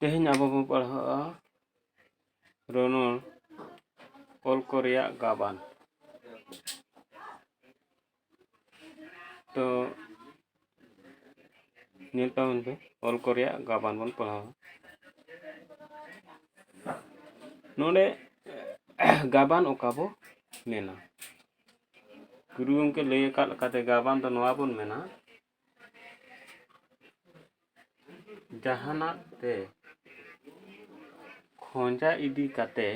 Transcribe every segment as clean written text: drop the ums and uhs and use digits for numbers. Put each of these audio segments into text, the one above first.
तेहन अब बो पढ़ा रोनोल ऑल कोरिया गाबान। तो नीलता पे ऑल कोरिया गाबान बन पढ़ा नोडे गाबान ओकाबो मेना गुरु के लय काते गाबान तो नवा बन मेना जहाना ते खोंजा इदी काते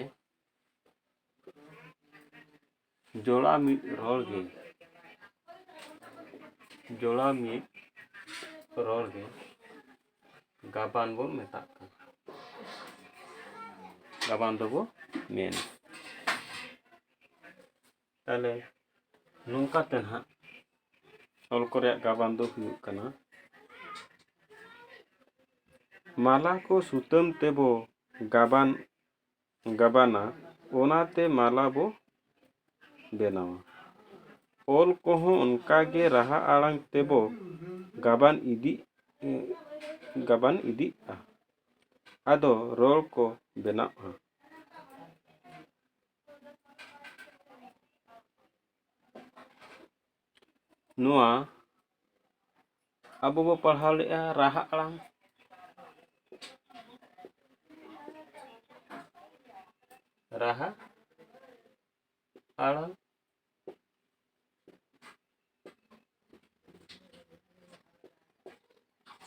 जोड़ा मिद रोल गे जोड़ा मिद रोल गे गाबान बो मेता गाबान दो बो मेन ताले नोंका तेना ऑल कोरिया गाबान दो हुयुग कना माला को सुतम तेबो गाबान गाबाना ओनाते माला बो बेनावा ओल कोहो उनका गे रहा आड़ंग तेबो गाबान इदी आदो रोल को बेना नुआ अब बो पढ़ाव लेआ राहा आड़ंग राहा आड़ंग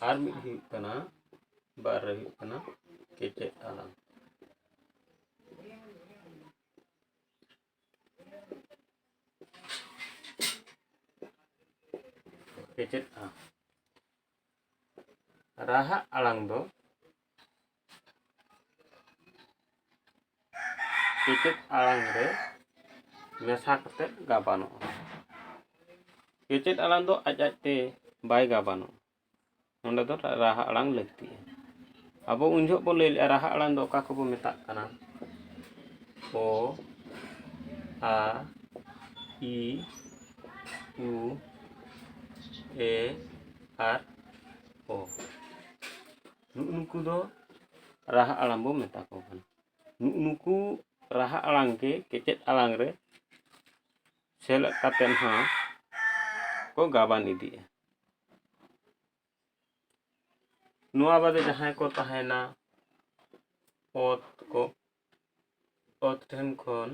आर मिद हुयुग कना बार रे हुयुग कना केचेट आड़ंग केचेट राहा आड़ंग दो केचेट आड़ंग रे मेसा कते गाबानो केचेट आड़ंग दो आज आजते बाय गाबानो नोंडे दो राहा आड़ंग लगती अब उन बो लय राहा आड़ंग दो ओका को बो मेता कना ओ आ ई उ ए आर ओ नुकु दो राहा आड़ंग बो मेता को कना नुकु राहा आड़ंग के केचेट आड़ंग रे सेलेद कातेन हा को गाबान इदी नुआ बादे जहां को तहेना ओत को ओत ठेन खोन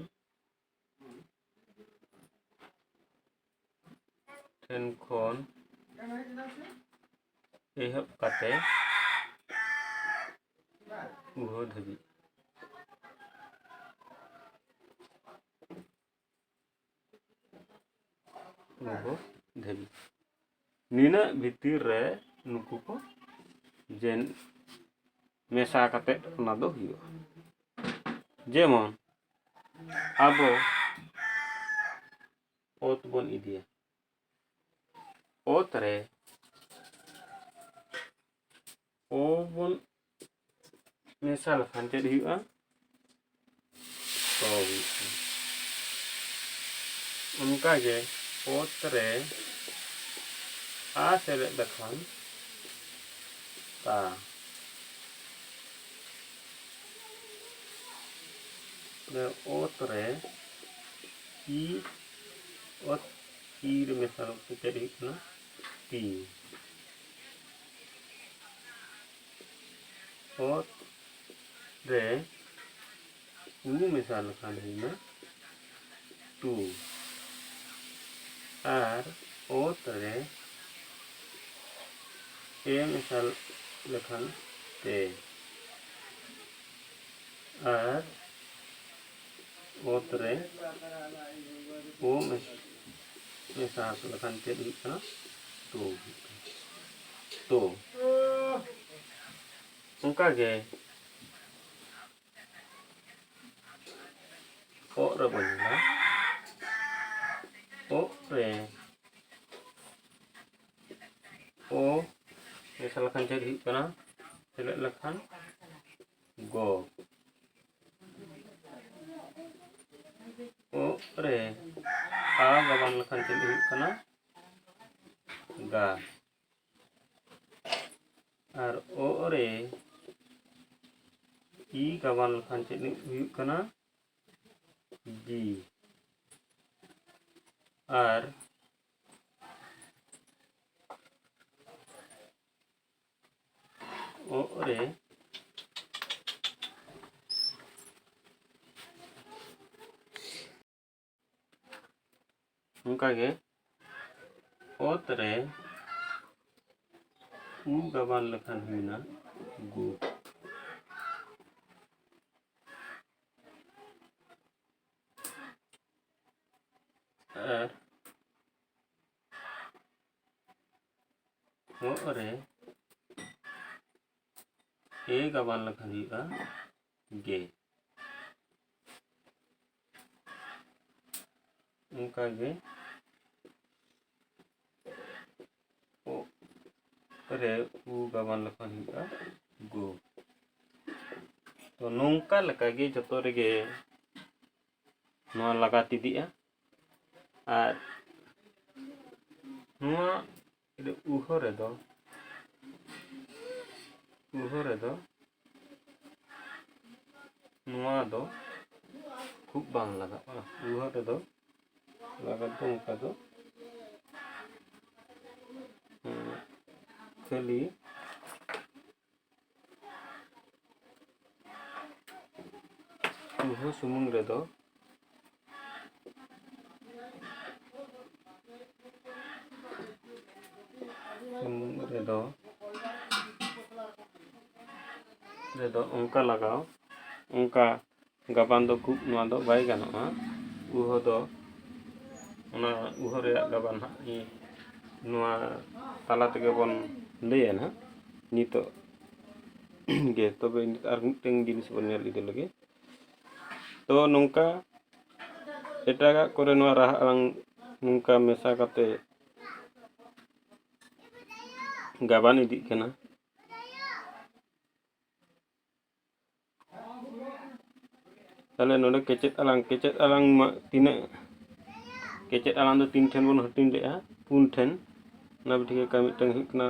एहब काते उहो धबी नीना भितिर रे नुकु को जेन मेसा काते ना दो हुयो जेमन आबो ओत बन इदिया ओत रे ओ बन मेसा लखान चेद हुयुआ तो उनका जे ओत रे आ सेलेद लखान ता ओत रे ई ओत ई रे मेसा लखान चेद हुयुना टी ओत रे उ मेसा लखान हुयुना टू आर ओत रे ए मेसा लखान ते आर ओत रे ओ मेसा लखान चेद हुयुना तो उनका गे ओ रे बनिला ओ रे ओ मेसा लखान चेद हुयुना सेलेद लखान गो ओ रे आ गाबान लखान चेद हुयुना गा आर ओ रे ই গাবান লেᱠᱷᱟᱱ ᱪᱮᱫ ᱦᱩᱭᱩᱜ ᱠᱟᱱᱟ জি আর ও রে ᱚᱱᱠᱟᱜᱮ ᱚᱛ ᱨᱮ ᱩ ᱜᱟᱵᱟᱱ ᱞᱮᱠᱷᱟᱱ ᱦᱩᱭᱱᱟ ᱜᱩ আর ᱚ ᱨᱮ ᱮ ᱜᱟᱵᱟᱱ ᱞᱮᱠᱷᱟᱱ ᱦᱩᱭᱩᱜᱼᱟ ᱜᱮ ᱚᱱᱠᱟᱜᱮ रे उ गाबान लेखान हुआ गु तो नौका लकागे जतो रेगे नोआ लगा तिदिया और नोआ उहो रेदो नोआ दो खूब बांग लगा उहो रेदो लगा तो उनका दो खाली उहो सुमुंग रेदो उनका लगाओ उनका गाबान दो खूब नोआ दो बाय गानोआ उहो दो उना उहो रे गाबान हाई नोआ ताला तेगे बन लैया ना नितो गे तबे आर मिटeng जिनिस बन नेल इदि लगे तो नौका एटागा करे नोआ राहा आलांग नौका मेसा काते गाबान इदि कना ताले नोडे केचेत आलांग तिना केचेत आलांग दो 3 ठेन बन हटिन लेआ 4 ठेन ना बिटिके का मिटeng हुई कना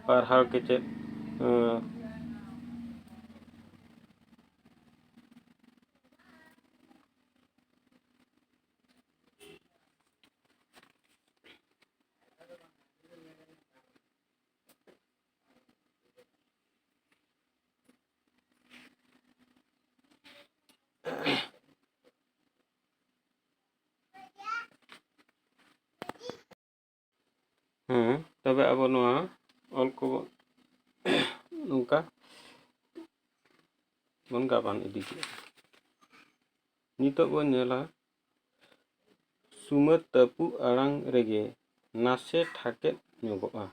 पारहाल केचेत तबे अब नोआ ऑल को नौका बन गाबान इदि किया नितो बन नेला सुमत तपु आलांग रेगे नासे ठाकेत ᱧᱚᱜᱚᱜᱼᱟ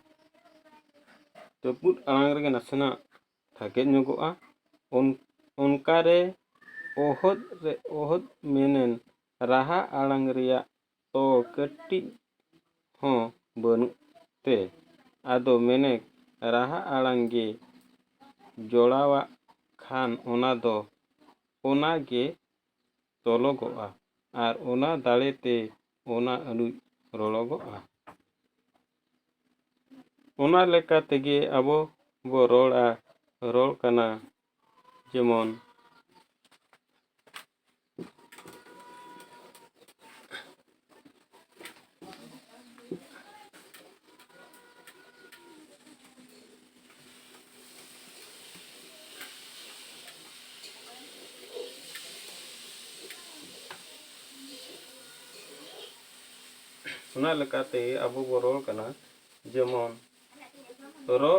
तपुत आलांग रेगे नासेना ठाकेत ᱧᱚᱜᱚᱜᱼᱟ उनकारे ओहद मेनेन राहा आलांग रिया तो कट्टी हो बनु ते आदो मेने राहा आलांग गे जोड़ावा खान ओना दो ओना गे तोलोगोआ आर ओना दाड़ेते ओना अलु रोलोगोआ ओना लेका तेगे अबो बो रोल कना जेमन ओना लेकाते अबो बो रोल कना जेमन रो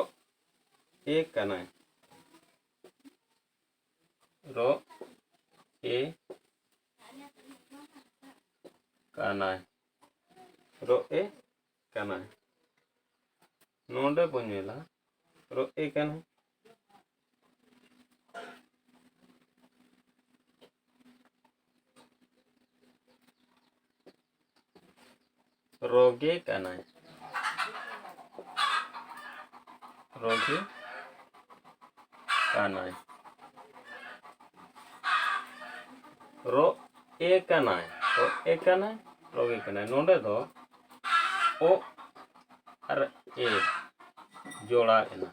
ए कनाय रो ए कनाय रो ए कनाय नोंडे बनेला रो ए कनाय रोगे कनाय रोगे कनाय रो ए कनाय रोगे कनाय नोंडे दो ओ और ए जोड़ा एना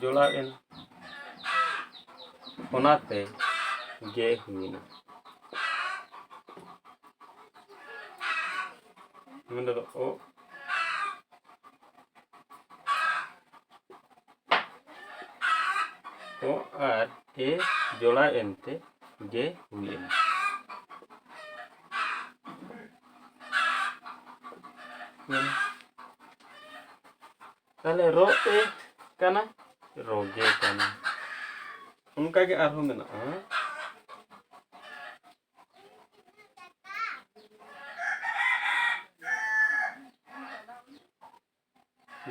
जोड़ा एन ओनाते गे हुईना नोंडे दो ओ आर ए जोड़ा एनते गे हुईना ताले रो ए कना रोगे कना उनका के आरहो मेना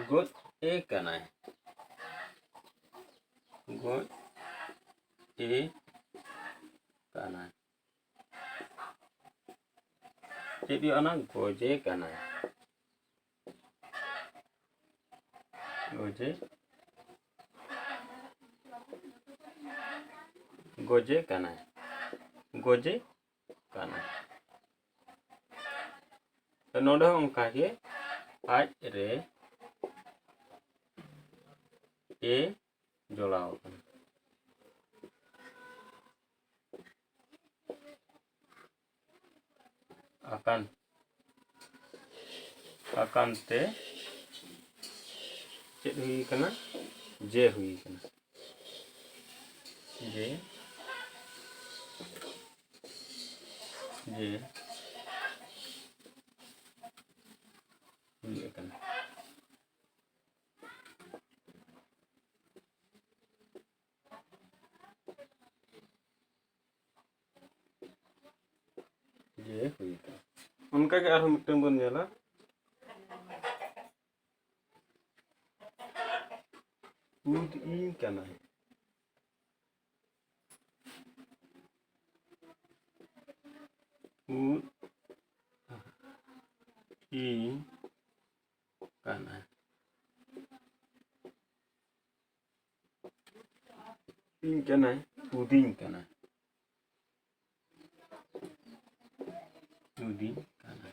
गोज ए कना गोज ए कना jadi anak goje kana goje goje kana goje kana नोडे उनका के आज रे ए जोड़ाओ akan akan te चेक हुई कना जे हुई कना जे जे हुई कना जे हुई कना उनका के आरो मिटन बन नेला उद ई कना उद ई कना इन कना उदीन कना उदीन कना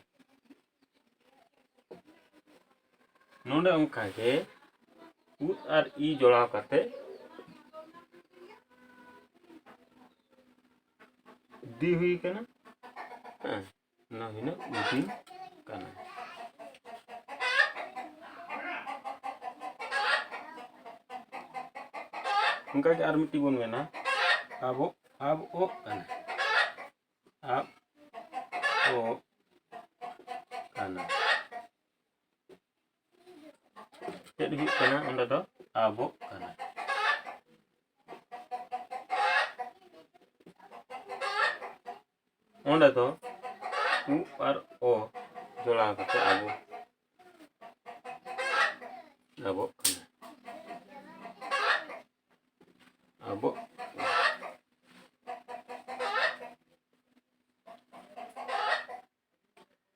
नोडे उनका के उद और ई जोड़ा करते दी हुई कना ना हुई ना उदी कना उनका के आर मिट्टी बन में ना अब ओ कना अब ओ कना चेक हुई कना उन्दा दो अब कना उन्दा दो उ और ओ जोड़ा करते अब कना अब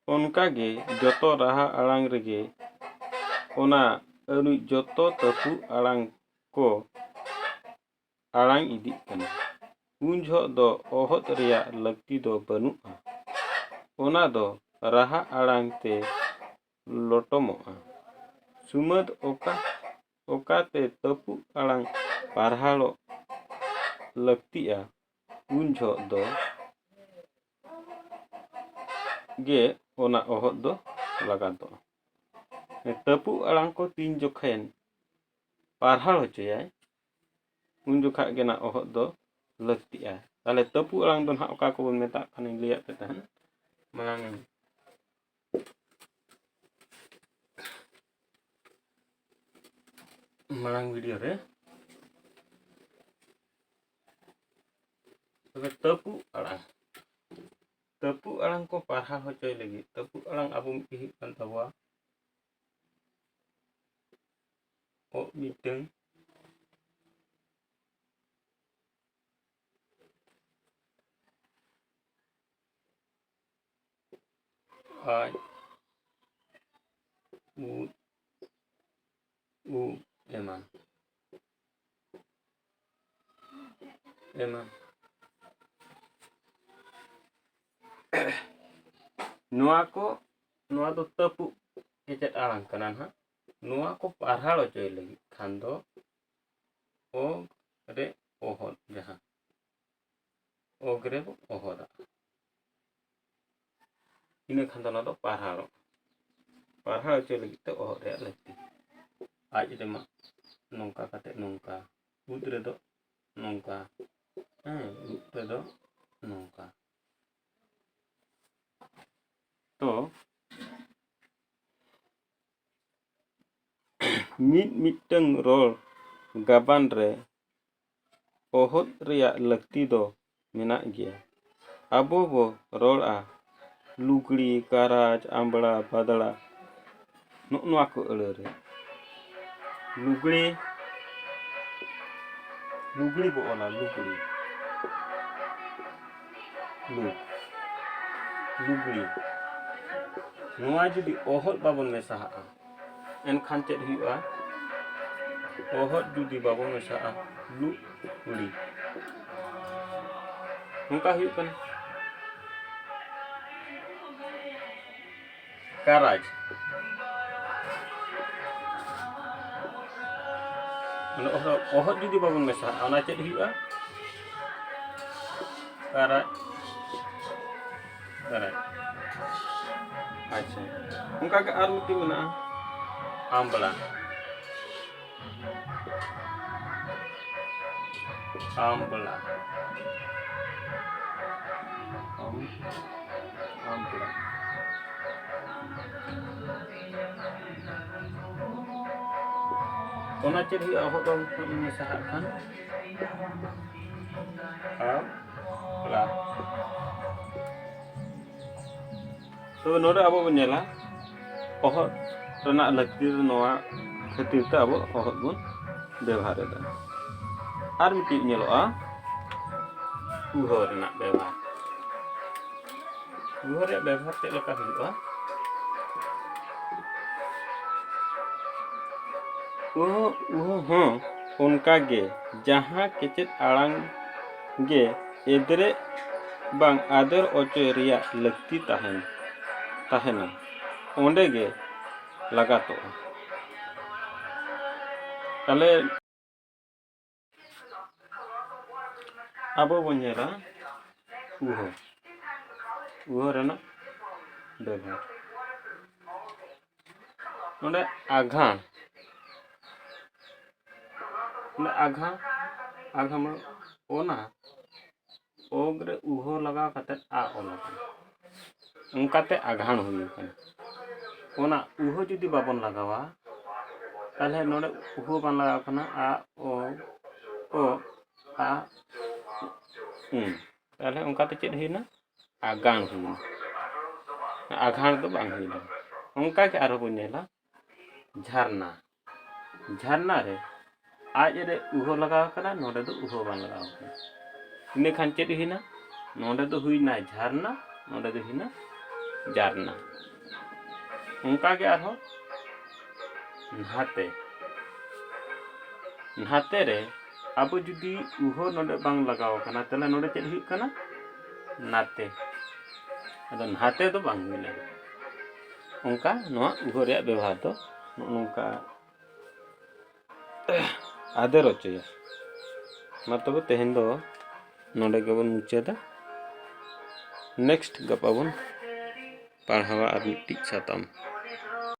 उनका गे जोतो रहा आड़ांग रेगे ओना अनु जोतो तपु आड़ांग को आड़ांग इदी कना उन झो दो ओहत रिया लगती दो बनुआ ओना दो रहा आड़ांग ते लोटमोआ सुमद ओका ते तपु आड़ांग पारहालो लगतिया उन झो दो गे ओना ओहत दो लगा दो तपु आड़ांग को तीन जोखेन पारहाल होचोयाय उन जोखा गे ना ओहत दो लगतिया ताले तपु आड़ांग दो ना ओका को बन मेता खाने लिया पे तहन मांग वीडियो रे तपु आड़ांग को पारहा होचोय लगी तपु आड़ांग आबो मिट्टी हुई कान तबवा ओ मिटंग आज उ एमान नुआ दो तपु चेचेट आड़ांग कना ना नुआ को पारहाल होचोय लगी खान दो ओग रे ओहद जहाँ ओग रे ओहदा इन खान दो पढ़ाव चे लगे ओहद रे लगती आज रे नौका कते नौका उद रे दो नौका उद रे दो नौका तो मिटंग रोल गाबान रे ओहद रिया लगती दो मेना गया आबो बो रोड़ा लुगड़ी काराज आंबड़ा बादड़ा नुआ को अड़े रे लुगड़ी लुगड़ी बो ओला लुगड़ी लुगड़ी नुआ जुदी ओहद बाबन मेसा एनखान चेद हुआ ओहद जुदी बाबन मेसा लुगड़ी उनका हुआ कन काराज ओहद जुदी बाबन मेसा ओना चेद हुआ काराज काराज अच्छा उनका के आर मिट्टी बना आंबला आंबला आंबला ओना चेद हुआ ओहद बाबन मेसा खान आंबला तो नोडे अब बनेला ओहद रना लगती नोआ खातिर ते अब ओहद बन व्यवहार दा आर मिट्टी नेलोआ उहो रना व्यवहार उहो रे व्यवहार ते लका हुआ उहो उनका गे जहाँ केचेत आड़ांग गे एदरे बांग आदर ओचे रिया लगती ताहेना ओंडे गे लगातो ताले अब बनेला उहो रेना व्यवहार ओंडे आघा में ओना ओग्रे उहो लगा कते आ ओना उनकाते आघाण हुई ओना उहो जुदी बाबन लगावा ताले नोडे उहो बान लगा कना आ ओ आ ताले उनकाते चेद हुईना आगाण हुईना आघाण तो बांग हुईना उनका के आरो बनेला झरना झरना रे आज रे उहो लगा कना नोडे दो उहो बान लगा कना इने खान चेद हुईना नोडे दो हुईना झरना नोडे दो हुईना जारना उनका के आरो नहाते रे अब जुदी उहो नोडे बांग लगाव कना तले नोडे चेद हुई कना नाते अदो नहाते तो बांग हुईना उनका नोआ उहो रे व्यवहार तो नोंका आदर होचोया मा तबे तेहेन दो नोडे गेबन मुचादा नेक्स्ट गपा बन पढ़ावा आर मिट्टी साताम।